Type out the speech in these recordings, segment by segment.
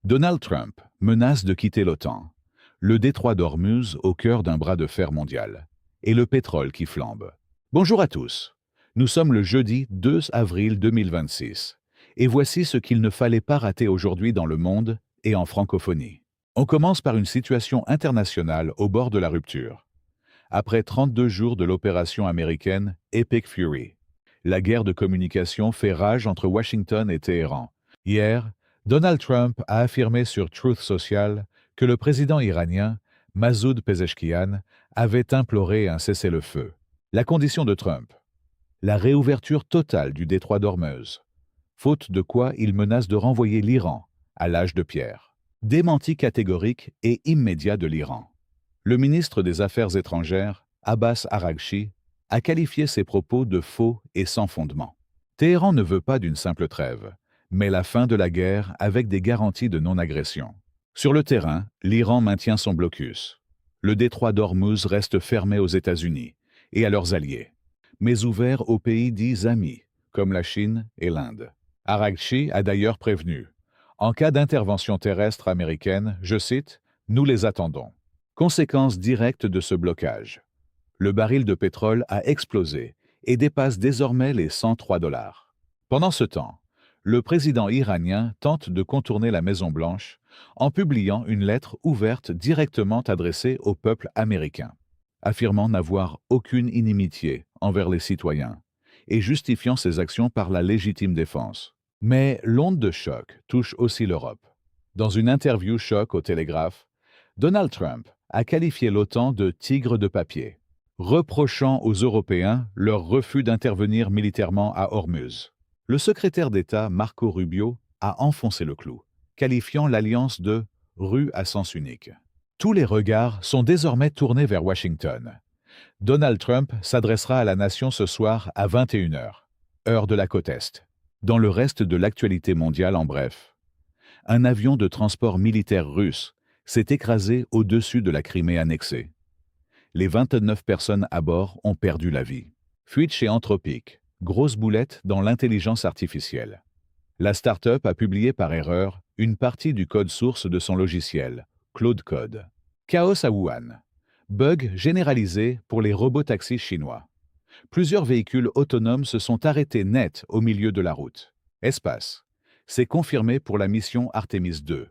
Donald Trump menace de quitter l'OTAN, le détroit d'Ormuz au cœur d'un bras de fer mondial, et le pétrole qui flambe. Bonjour à tous, nous sommes le jeudi 2 avril 2026, et voici ce qu'il ne fallait pas rater aujourd'hui dans le monde et en francophonie. On commence par une situation internationale au bord de la rupture. Après 32 jours de l'opération américaine Epic Fury, la guerre de communication fait rage entre Washington et Téhéran. Hier, Donald Trump a affirmé sur Truth Social que le président iranien, Masoud Pezeshkian, avait imploré un cessez-le-feu. La condition de Trump: la réouverture totale du détroit d'Ormuz, faute de quoi il menace de renvoyer l'Iran à l'âge de pierre. Démenti catégorique et immédiat de l'Iran. Le ministre des Affaires étrangères, Abbas Araghchi, a qualifié ses propos de faux et sans fondement. Téhéran ne veut pas d'une simple trêve, mais la fin de la guerre avec des garanties de non-agression. Sur le terrain, l'Iran maintient son blocus. Le détroit d'Ormuz reste fermé aux États-Unis et à leurs alliés, mais ouvert aux pays dits amis, comme la Chine et l'Inde. Araghchi a d'ailleurs prévenu: en cas d'intervention terrestre américaine, je cite, « nous les attendons ». Conséquence directe de ce blocage: le baril de pétrole a explosé et dépasse désormais les $103. Pendant ce temps, le président iranien tente de contourner la Maison-Blanche en publiant une lettre ouverte directement adressée au peuple américain, affirmant n'avoir aucune inimitié envers les citoyens et justifiant ses actions par la légitime défense. Mais l'onde de choc touche aussi l'Europe. Dans une interview choc au Télégraphe, Donald Trump a qualifié l'OTAN de « tigre de papier », reprochant aux Européens leur refus d'intervenir militairement à Ormuz. Le secrétaire d'État Marco Rubio a enfoncé le clou, qualifiant l'alliance de « rue à sens unique ». Tous les regards sont désormais tournés vers Washington. Donald Trump s'adressera à la nation ce soir à 21h, heure de la côte Est. Dans le reste de l'actualité mondiale, en bref, un avion de transport militaire russe s'est écrasé au-dessus de la Crimée annexée. Les 29 personnes à bord ont perdu la vie. Fuite chez Anthropic, grosse boulette dans l'intelligence artificielle. La start-up a publié par erreur une partie du code source de son logiciel, Claude Code. Chaos à Wuhan. Bug généralisé pour les robotaxis chinois. Plusieurs véhicules autonomes se sont arrêtés net au milieu de la route. Espace. C'est confirmé pour la mission Artemis 2.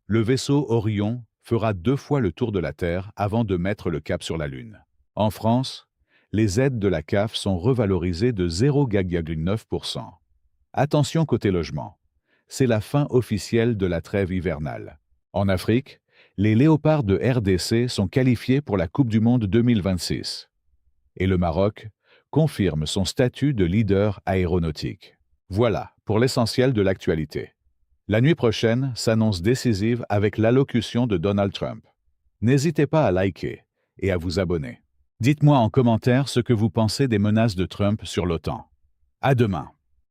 Le vaisseau Orion fera 2 fois le tour de la Terre avant de mettre le cap sur la Lune. En France, les aides de la CAF sont revalorisées de 0,9%. Attention côté logement. C'est la fin officielle de la trêve hivernale. En Afrique, les léopards de RDC sont qualifiés pour la Coupe du Monde 2026. Et le Maroc confirme son statut de leader aéronautique. Voilà pour l'essentiel de l'actualité. La nuit prochaine s'annonce décisive avec l'allocution de Donald Trump. N'hésitez pas à liker et à vous abonner. Dites-moi en commentaire ce que vous pensez des menaces de Trump sur l'OTAN. À demain.